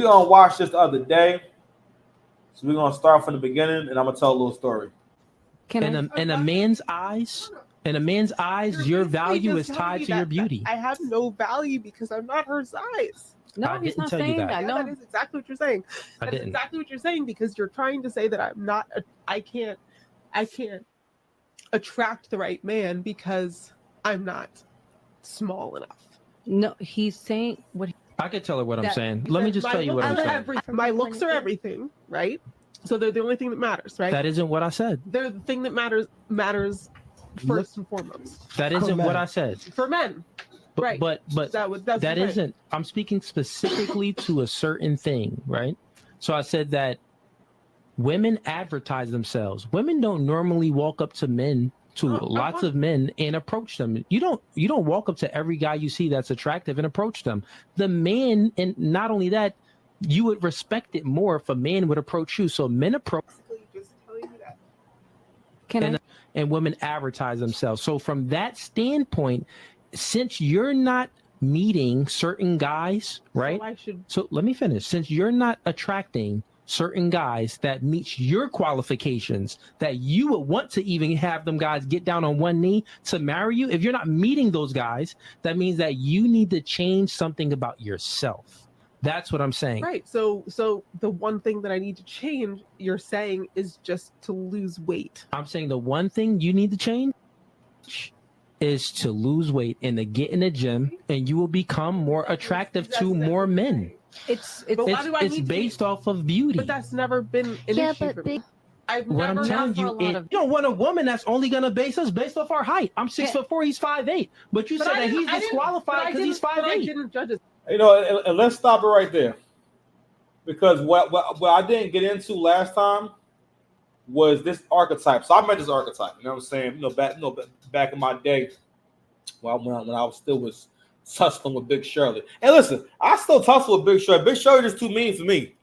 we watched this the other day, so we're gonna start from the beginning, and I'm gonna tell a little story. In a man's eyes, your value is tied to your beauty. I have no value because I'm not her size. No, he's not saying that. Yeah, that is exactly what you're saying. That's exactly what you're saying because you're trying to say that I'm not. I can't attract the right man because I'm not small enough. No, he's saying what. I could tell her what I'm saying. Let me just tell you what I'm saying. My looks are everything, right? So they're the only thing that matters, right? That isn't what I said. They're the thing that matters first and foremost. That isn't what I said. For men. Right. But that isn't. I'm speaking specifically to a certain thing, right? So I said that women advertise themselves. Women don't normally walk up to men, lots of men, and approach them. You don't walk up to every guy you see that's attractive and approach them. The man, and not only that, you would respect it more if a man would approach you. So men approach. Just telling you that. And women advertise themselves. So from that standpoint, since you're not meeting certain guys, right? So let me finish. Since you're not attracting certain guys that meets your qualifications, that you would want to even have them guys get down on one knee to marry you, if you're not meeting those guys, that means that you need to change something about yourself. That's what I'm saying. Right. So the one thing that I need to change, you're saying, is just to lose weight. I'm saying the one thing you need to change is to lose weight and to get in the gym, and you will become more attractive to more men. It's based off of beauty. But that's never been an issue for me. I'm telling you, you don't want a woman that's only gonna base us based off our height. I'm 6'4", he's 5'8", but you said that he's disqualified because he's 5'8". I didn't judge it. You know, and let's stop it right there, because what I didn't get into last time was this archetype. So I met this archetype. You know what I'm saying? Back in my day, when I was still tussling with Big Shirley. And listen, I still tussle with Big Shirley. Big Shirley is too mean for me.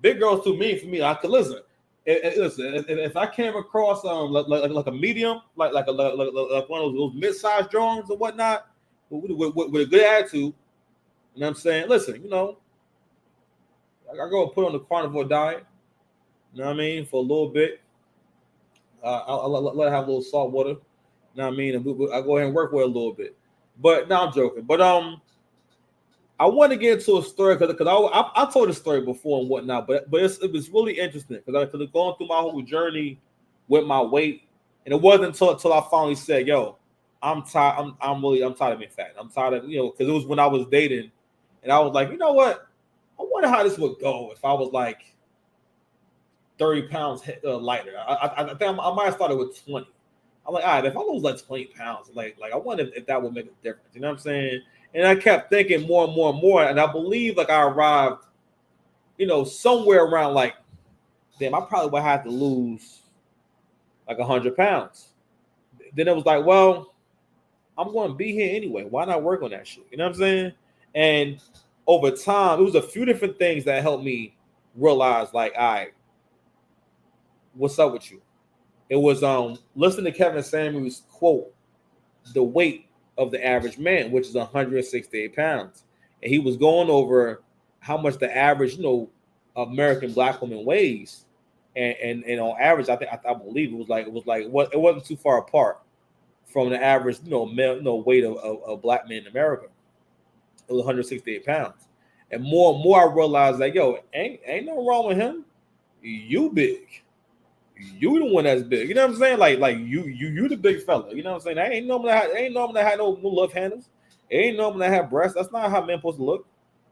Big girl's too mean for me. I could listen. If I came across like a medium, like one of those mid-sized drawings or whatnot, with a good attitude. You know what I'm saying? Listen, I go put on the carnivore diet. You know what I mean? For a little bit. I'll let her have a little salt water. You know what I mean? And I go ahead and work with her a little bit. But now I'm joking. But I want to get into a story because I told this story before and whatnot. But it was really interesting because I could have gone through my whole journey with my weight, and it wasn't until I finally said, "Yo, I'm tired. I'm tired of being fat. I'm tired of because it was when I was dating." And I was like, you know what? I wonder how this would go if I was like 30 pounds lighter. I think I might have started with 20. I'm like, all right, if I lose like 20 pounds, like I wonder if that would make a difference. You know what I'm saying? And I kept thinking more and more and more. And I believe like I arrived, somewhere around like, damn, I probably would have to lose like 100 pounds. Then it was like, well, I'm going to be here anyway. Why not work on that shit? You know what I'm saying? And over time, it was a few different things that helped me realize, like, all right, what's up with you? It was listening to Kevin Samuels quote, the weight of the average man, which is 168 pounds. And he was going over how much the average, American black woman weighs. And on average, I believe it wasn't too far apart from the average, male, weight of black men in America. It was 168 pounds. And more I realized that, ain't no wrong with him. You big. You the one that's big. You know what I'm saying? Like you the big fella. You know what I'm saying? I ain't normal that had no love handles. It ain't normal that have breasts. That's not how men supposed to look.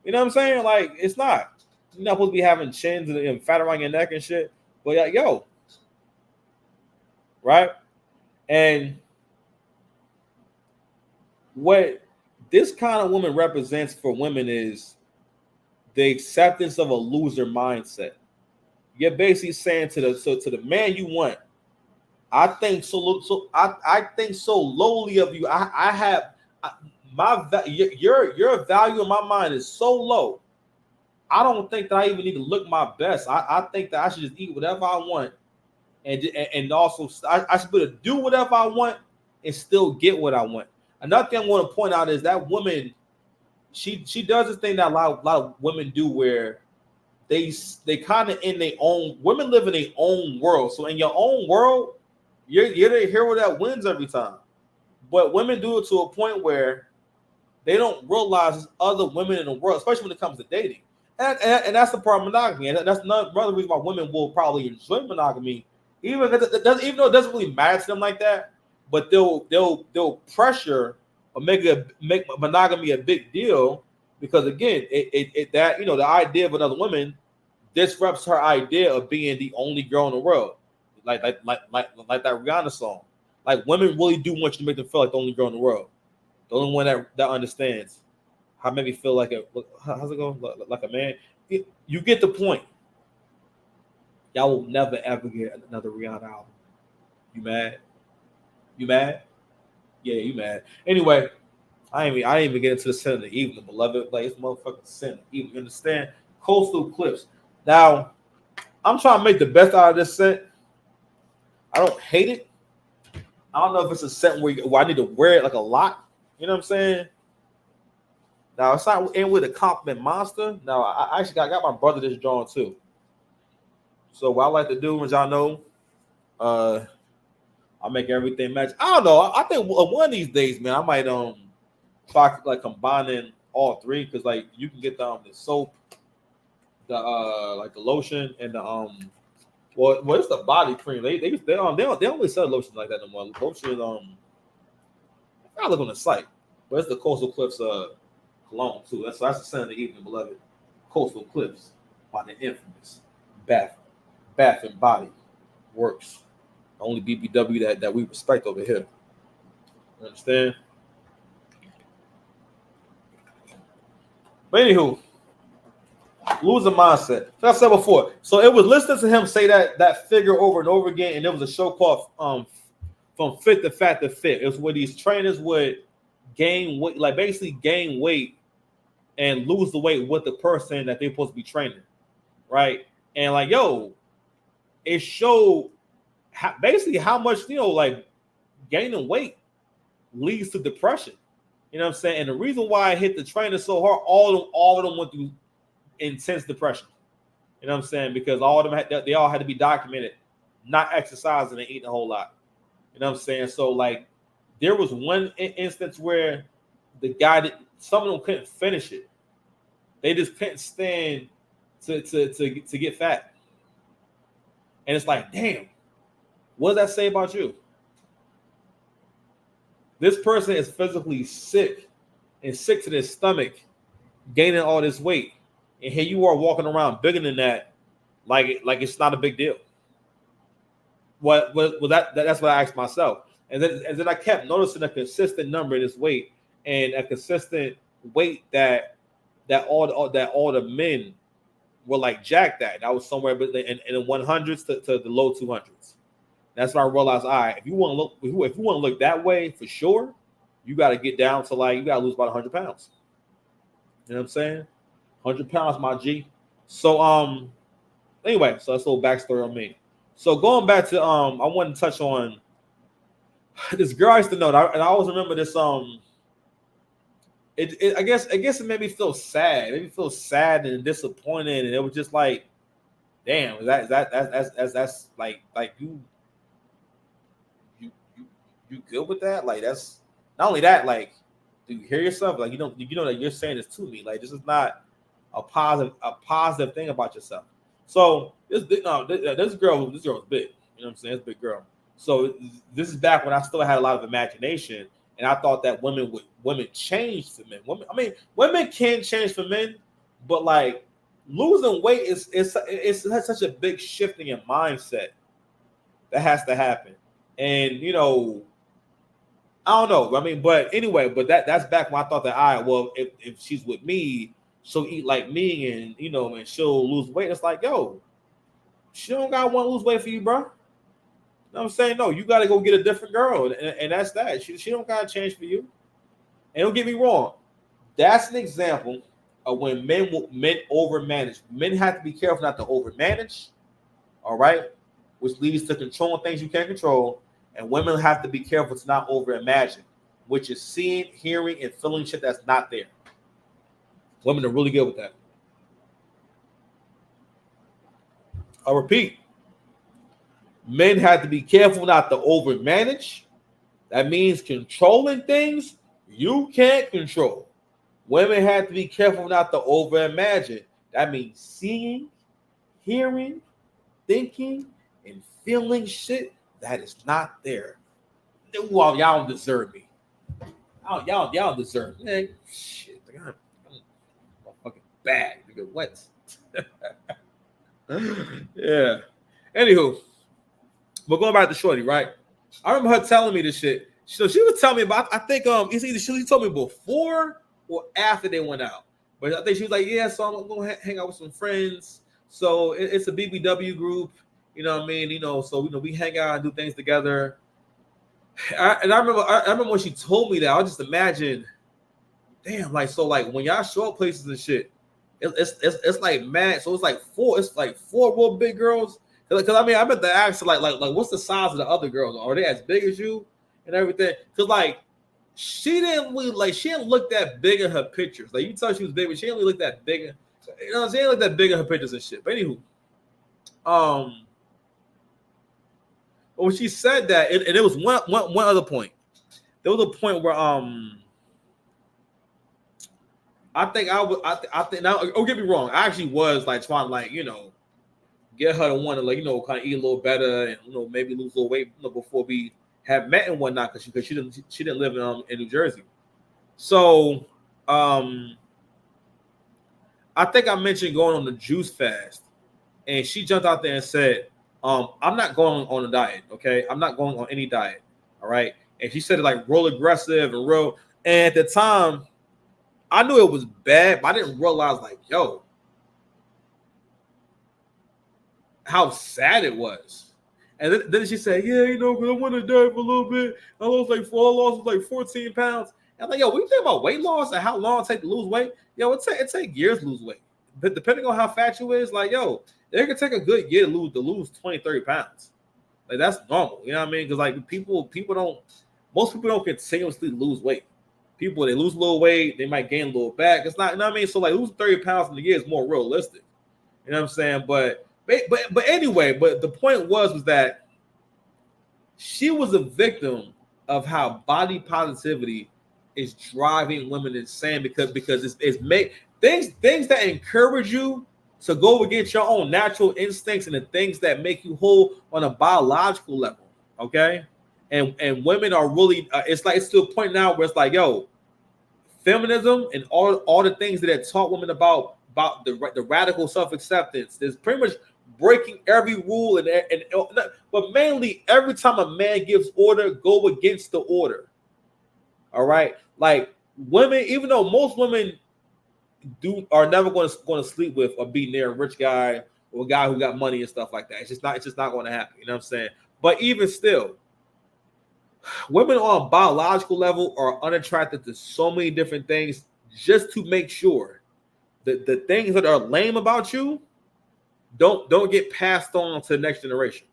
You know what I'm saying? Like, it's not. You're not supposed to be having chins and fat around your neck and shit. But right? And what this kind of woman represents for women is the acceptance of a loser mindset. You're basically saying to the man you want, I think so lowly of you. Your value in my mind is so low. I don't think that I even need to look my best. I think that I should just eat whatever I want, and also I should be able to do whatever I want and still get what I want. Another thing I want to point out is that woman, she does this thing that a lot of women do where they kind of in their own. Women live in their own world. So in your own world, you're the hero that wins every time. But women do it to a point where they don't realize there's other women in the world, especially when it comes to dating. And that's the part of monogamy. And that's another reason why women will probably enjoy monogamy, even though it doesn't really matter to them like that. But they'll pressure or make monogamy a big deal because again, that the idea of another woman disrupts her idea of being the only girl in the world, like that Rihanna song. Like women really do want you to make them feel like the only girl in the world, the only one that understands how made me feel like how's it going, like a man. You get the point. Y'all will never ever get another Rihanna album. You mad? You mad? Yeah, you mad. Anyway, I didn't even get into the sin of the evening, beloved. Like it's motherfucking sin of the evening. You understand? Coastal Clips. Now, I'm trying to make the best out of this scent. I don't hate it. I don't know if it's a scent where I need to wear it like a lot. You know what I'm saying? Now, it's not in with a compliment monster. Now, I actually got my brother this drawing too. So what I like to do, as y'all know, I make everything match. I don't know. I think one of these days, man, I might try like combining all three because like you can get the soap, the like the lotion, and the well it's the body cream. They don't really sell lotion like that no more. Lotion I look on the site, but it's the Coastal Clips cologne too. That's the scent of the evening, beloved. Coastal Clips by the infamous Bath and Body Works. The only BBW that we respect over here. You understand? But anywho, losing mindset. Like I said before, so it was listening to him say that figure over and over again, and there was a show called From Fit to Fat to Fit. It was where these trainers would gain weight, like basically gain weight and lose the weight with the person that they're supposed to be training, right? And like, yo, it showed basically how much like gaining weight leads to depression. You know what I'm saying? And the reason why I hit the trainer so hard, all of them went through intense depression. You know what I'm saying? Because all of them they all had to be documented, not exercising and eating a whole lot. You know what I'm saying? So like, there was one instance where the guy some of them couldn't finish it. They just couldn't stand to get fat. And it's like, damn, what does that say about you? This person is physically sick and sick to their stomach, gaining all this weight. And here you are walking around bigger than that, like it's not a big deal. That's what I asked myself. And then I kept noticing a consistent number in this weight and a consistent weight that all the men were like jacked at. That was somewhere in the 100s to the low 200s. That's when I realized, all right, if you want to look that way for sure, you got to get down to you got to lose about 100 pounds. You know what I'm saying? 100 pounds, my G. So anyway, so that's a little backstory on me. So going back to I wanted to touch on this girl I used to know, and I always remember this. I guess it made me feel sad. It made me feel sad and disappointed, and it was just like, damn, that's like you good with that? Like that's not only that, like, do you hear yourself? Like you know that you're saying this to me. Like this is not a positive thing about yourself. So this girl was big. You know what I'm saying? It's a big girl. So this is back when I still had a lot of imagination, and I thought that women change for men. Women can change for men, but like losing weight is such a big shifting in mindset that has to happen. And I don't know. But anyway, that's back when I thought that, all right, well, if she's with me, she'll eat like me, and and she'll lose weight. It's like, yo, she don't gotta want to lose weight for you, bro. You know what I'm saying? No, you gotta go get a different girl, and that's that. She don't gotta change for you. And don't get me wrong, that's an example of when men overmanage. Men have to be careful not to overmanage, all right, which leads to controlling things you can't control. And women have to be careful to not overimagine, which is seeing, hearing, and feeling shit that's not there. Women are really good with that. I repeat, men have to be careful not to overmanage. That means controlling things you can't control. Women have to be careful not to overimagine. That means seeing, hearing, thinking, and feeling shit that is not there. Well, y'all don't deserve me. Y'all don't deserve me. Man, shit, I'm fucking bad. Nigga, what? Yeah. Anywho, but going back to Shorty, right? I remember her telling me this shit. So she was telling me about. I think it's either she told me before or after they went out. But I think she was like, yeah. So I'm gonna hang out with some friends. So it's a BBW group. You know what I mean? You know, so we hang out and do things together. I remember when she told me that. I just imagine, damn, like so, like when y'all show up places and shit, it's like mad. So it's like four real big girls. Because I mean, I bet the ask like what's the size of the other girls? Are they as big as you and everything? Because like she didn't look that big in her pictures. Like you tell she was big, but she didn't really look that big. You know, she didn't look that big in her pictures and shit. But anywho, when she said that, and it was one other point. There was a point where I think now don't get me wrong, I actually was like trying to like, get her to want to like, kind of eat a little better and maybe lose a little weight before we had met and whatnot, because she didn't live in New Jersey. So I think I mentioned going on the juice fast, and she jumped out there and said, I'm not going on a diet, okay? I'm not going on any diet, all right? And she said it like real aggressive and real. And at the time, I knew it was bad, but I didn't realize like, yo, how sad it was. And then she said, yeah, because I want to diet for a little bit. I lost like 14 pounds. And I'm like, yo, when you think about weight loss and how long it takes to lose weight, yo, it take years to lose weight. But depending on how fat you is, like, yo, it can take a good year to lose 20, 30 pounds. Like, that's normal. You know what I mean? Because like most people don't continuously lose weight. People, they lose a little weight, they might gain a little back. It's not, you know what I mean? So like losing 30 pounds in a year is more realistic. You know what I'm saying? But anyway, but the point was that she was a victim of how body positivity is driving women insane because it's make things that encourage you to go against your own natural instincts and the things that make you whole on a biological level. Okay. And women are really it's to a point now where it's like, yo, feminism and all the things that it taught women about the radical self-acceptance is pretty much breaking every rule and but mainly every time a man gives order, go against the order. All right, like women, even though most women are never going to sleep with or be near a rich guy or a guy who got money and stuff like that. It's just not going to happen. You know what I'm saying? But even still, women on a biological level are unattracted to so many different things just to make sure that the things that are lame about you don't get passed on to the next generation.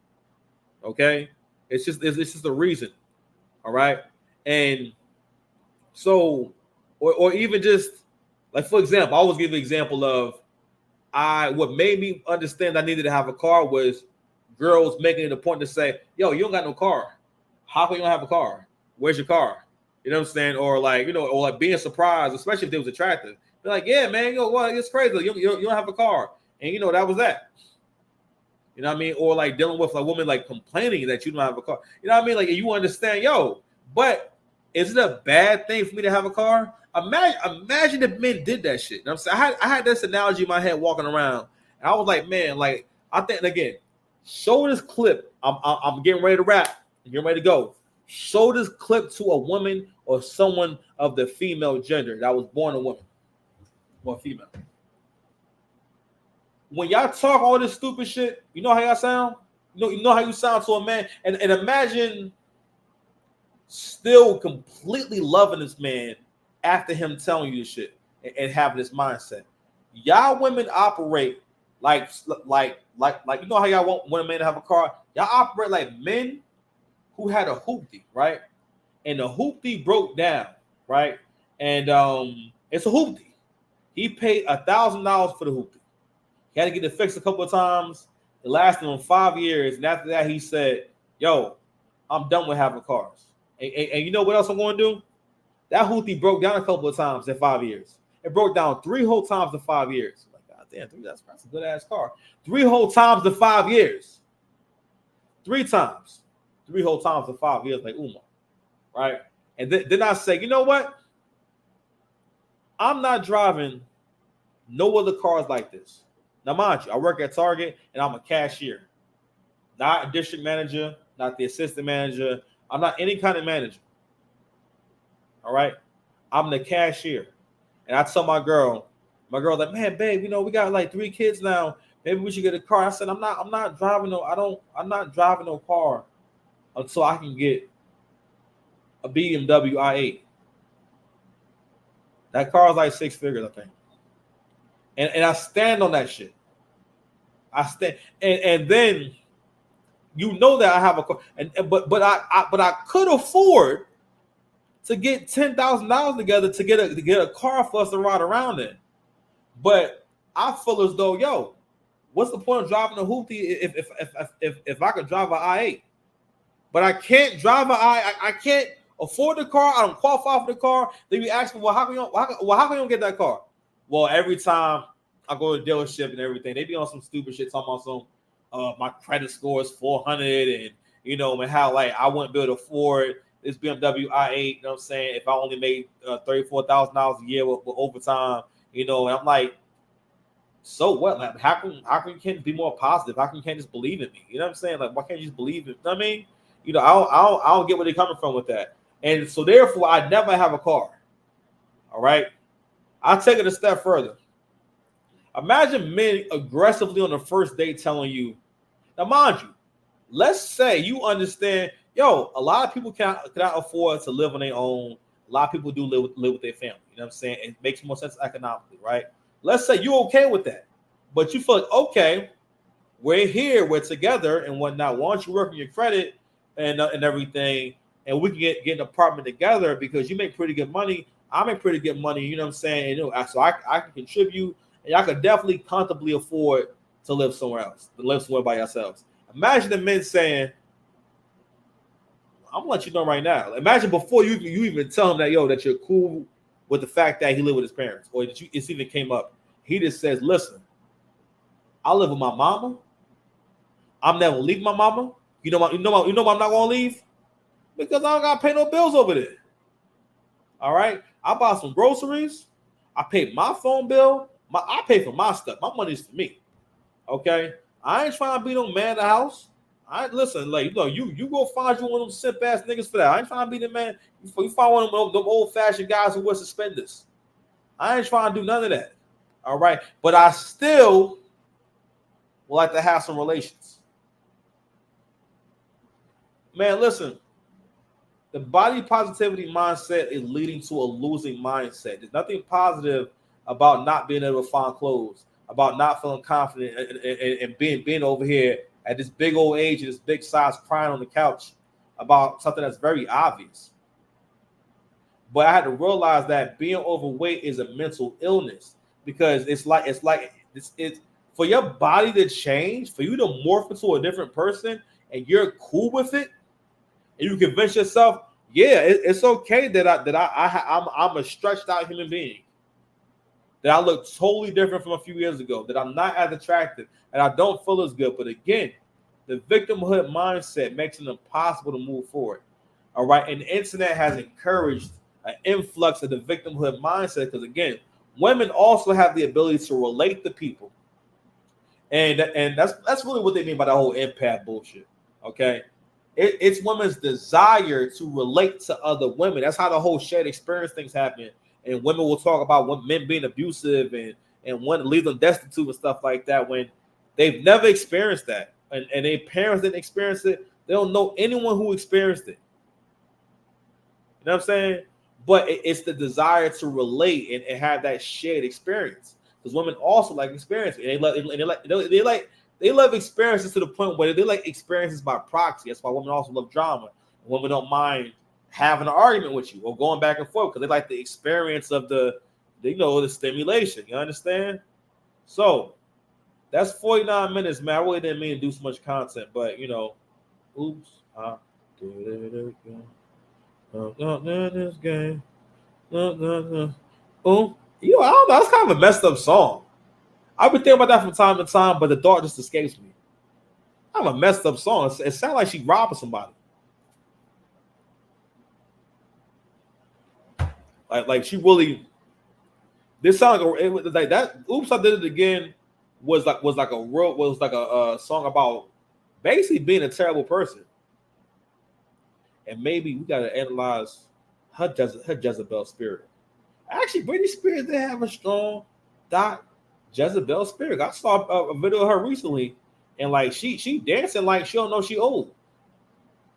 Okay, it's just a reason. All right, and so or even just like, for example, I always give the example of what made me understand I needed to have a car was girls making it a point to say, yo, you don't got no car. How come you don't have a car? Where's your car? You know what I'm saying? Or like, or like being surprised, especially if they was attractive. They're like, yeah, man, well, it's crazy. You don't have a car. And that was that. You know what I mean? Or like dealing with a woman like complaining that you don't have a car. You know what I mean? Like, you understand, yo, but is it a bad thing for me to have a car? Imagine if men did that shit. You know what I'm saying? I had this analogy in my head walking around, and I was like, man, like, I think, and again, show this clip. I'm getting ready to rap. I'm getting ready to go. Show this clip to a woman or someone of the female gender that was born a woman or female. When y'all talk all this stupid shit, you know how y'all sound? You know how you sound to a man? And imagine still completely loving this man after him telling you this shit and having this mindset. Y'all women operate like you know how y'all want a man to have a car? Y'all operate like men who had a hoopty, right? And the hoopty broke down, right? And it's a hoopty. He paid $1,000 for the hoopty. He had to get it fixed a couple of times. It lasted him 5 years, and after that, he said, "Yo, I'm done with having cars." And you know what else I'm going to do? That Houthi broke down a couple of times in 5 years. It broke down 3 whole times in 5 years. Like, God damn, that's a good ass car. 3 whole times in 5 years. 3 times. 3 whole times in 5 years, like Umar. Right? And then I say, you know what? I'm not driving no other cars like this. Now, mind you, I work at Target and I'm a cashier, not a district manager, not the assistant manager. I'm not any kind of manager. All right? I'm the cashier. And I tell my girl like, man, babe, you know, we got like 3 kids now. Maybe we should get a car. I said, I'm not driving no car until I can get a BMW i8. That car is like 6 figures, I think. And I stand on that shit. I stand, and then you know that I have a car, but I could afford to get $10,000 together to get a car for us to ride around in. But I feel as though, yo, what's the point of driving a Houthi if I could drive an i8? But I can't drive I can't afford the car. I don't qualify for the car. Then you ask me, well, how can you don't get that car? Well, every time I go to the dealership and everything, they be on some stupid shit talking about some my credit score is 400 and you know, and how like I wouldn't be able to afford this BMW i8, you know what I'm saying, if I only made $34,000 a year with overtime, you know, and I'm like, so what? Like, how can you can't be more positive? How can you can't just believe in me? You know what I'm saying? Like, why can't you just believe in? You know what I mean? You know, I don't get where they're coming from with that. And so therefore, I never have a car. All right. I'll take it a step further. Imagine men aggressively on the first date telling you, now mind you, let's say you understand, yo, a lot of people cannot afford to live on their own. A lot of people do live with their family. You know what I'm saying? It makes more sense economically, right? Let's say you're okay with that, but you feel like, okay, we're here, we're together and whatnot. Why don't you work on your credit and everything, and we can get an apartment together because you make pretty good money. I make pretty good money. You know what I'm saying? You know, so I can contribute, and I could definitely comfortably afford to live somewhere else, to live somewhere by yourselves. Imagine the men saying, I'm gonna let you know right now. Imagine before you even tell him that, yo, that you're cool with the fact that he lived with his parents, or that it's even came up. He just says, listen, I live with my mama. I'm never leaving my mama. You know why I'm not gonna leave? Because I don't gotta pay no bills over there. All right. I bought some groceries. I paid my phone bill. I pay for my stuff. My money's for me. Okay. I ain't trying to be no man in the house. I listen, like, you know, you go find you one of them simp ass niggas for that. I ain't trying to be the man. You find one of them old fashioned guys who wear suspenders. I ain't trying to do none of that. All right. But I still would like to have some relations. Man, listen. The body positivity mindset is leading to a losing mindset. There's nothing positive about not being able to find clothes, about not feeling confident and being over here at this big old age and this big size crying on the couch about something that's very obvious. But I had to realize that being overweight is a mental illness because it's for your body to change, for you to morph into a different person, and you're cool with it. And you convince yourself, yeah, it's okay that I'm a stretched out human being, that I look totally different from a few years ago, that I'm not as attractive, and I don't feel as good. But again, the victimhood mindset makes it impossible to move forward. All right, and the internet has encouraged an influx of the victimhood mindset because again, women also have the ability to relate to people, and that's really what they mean by the whole empath bullshit. Okay. It's women's desire to relate to other women. That's how the whole shared experience things happen. And women will talk about men being abusive and want to leave them destitute and stuff like that when they've never experienced that. And their parents didn't experience it. They don't know anyone who experienced it. You know what I'm saying? But it's the desire to relate and have that shared experience. Because women also like experience. And they love experiences to the point where they like experiences by proxy. That's why women also love drama. Women don't mind having an argument with you or going back and forth because they like the experience of the stimulation. You understand? So That's 49 minutes, man. I really didn't mean to do so much content, but you know, oops, I did it again. This game. Oh, you know, I don't know. That's kind of a messed up song. I've been thinking about that from time to time, but the thought just escapes me. I'm a messed up song. It sounds like she robbing somebody. Like she really. This sound like it was like that. Oops, I did it again. Was like a song about basically being a terrible person, and maybe we gotta analyze her Jezebel spirit. Actually, Britney Spears did have a strong Jezebel spirit. I saw a video of her recently, and like she dancing like she don't know she old.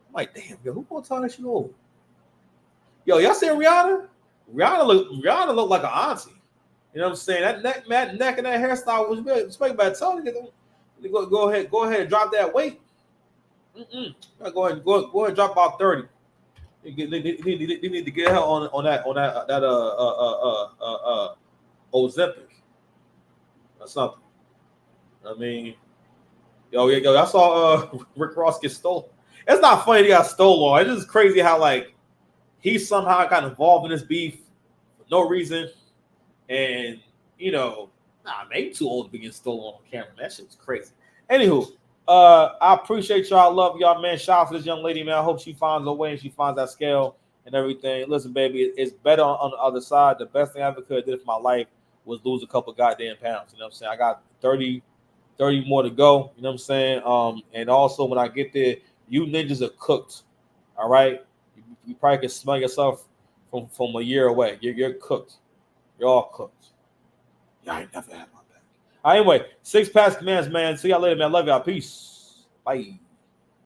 I'm like, damn, yo, who gonna tell her she old? Yo, y'all see Rihanna? Rihanna look like an auntie. You know what I'm saying? That neck and that hairstyle was good. Speaking about telling you, go ahead and drop that weight. Go ahead and drop about 30. You need to get her on that Ozempic or something. I mean, yo, I saw Rick Ross get stolen. It's not funny he got stolen. It's just crazy how like he somehow got involved in this beef for no reason. And, you know, maybe too old to be getting stolen on camera. That shit's crazy. Anywho, I appreciate y'all. I love y'all, man. Shout out to this young lady, man. I hope she finds her way and she finds that scale and everything. Listen, baby, it's better on the other side. The best thing I ever could have did for my life was lose a couple goddamn pounds. You know what I'm saying? I got 30 more to go. You know what I'm saying? And also, when I get there, you ninjas are cooked. All right? You probably can smell yourself from a year away. You're cooked. You're all cooked. Y'all ain't never had my back. Anyway, 6 past commands, man. See y'all later, man. Love y'all. Peace. Bye.